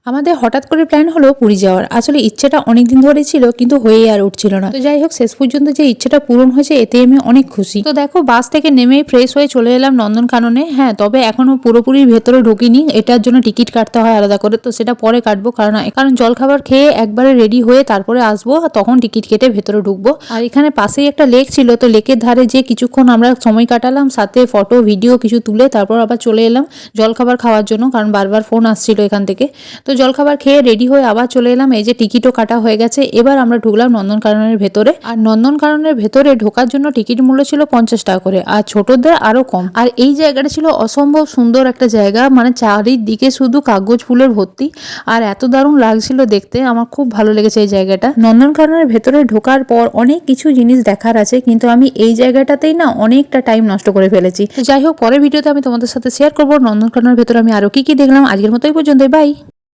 আমাদের হঠাৎ করে প্ল্যান হলো পুরী যাওয়ার। আসলে ইচ্ছেটা অনেক দিন ধরেই ছিল, কিন্তু হয়েই আর উঠছিল না। তো যাই হোক, শেষ পর্যন্ত যে ইচ্ছেটা পূরণ হয়েছে এতে আমি অনেক খুশি। তো দেখো, বাস থেকে নেমেই ফ্রেশ হয়ে চলে এলাম নন্দনকাননে। হ্যাঁ, তবে এখনো পুরোপুরি ভেতরে ঢুকিনি, এটার জন্য টিকিট কাটতে হয় আলাদা করে। তো সেটা পরে কাটবো, কারণ জলখাবার খেয়ে একবারে রেডি হয়ে তারপরে আসবো, তখন টিকিট কেটে ভেতরে ঢুকবো। আর এখানে পাশেই একটা লেক ছিল, তো লেকের ধারে যে কিছুক্ষণ আমরা সময় কাটালাম, সাথে ফটো ভিডিও কিছু তুলে তারপর আবার চলে এলাম জলখাবার খাওয়ার জন্য, কারণ বারবার ফোন আসছিল এখান থেকে। তো জলখাবার খেয়ে রেডি হয়ে আবার চলে এলাম। এই যে টিকিটও কাটা হয়ে গেছে, এবার আমরা ঢুকলাম নন্দনকাননের ভেতরে। আর নন্দনকাননের ভেতরে ঢোকার জন্য টিকিট মূল্য ছিল 50 টাকা করে, আর ছোটদের আরো কম। আর এই জায়গাটা ছিল অসম্ভব সুন্দর একটা জায়গা, মানে চারিদিকে শুধু কাগজ ফুলের ভর্তি, আর এত দারুণ লাগছিল দেখতে। আমার খুব ভালো লেগেছে এই জায়গাটা। নন্দনকাননের ভেতরে ঢোকার পর অনেক কিছু জিনিস দেখার আছে, কিন্তু আমি এই জায়গাটাতেই না অনেকটা টাইম নষ্ট করে ফেলেছি। তো যাই হোক, পরের ভিডিওতে আমি তোমাদের সাথে শেয়ার করবো নন্দনকাননের ভেতরে আমি আরো কি কি দেখলাম। আজকের মতো এই পর্যন্তই, বাই।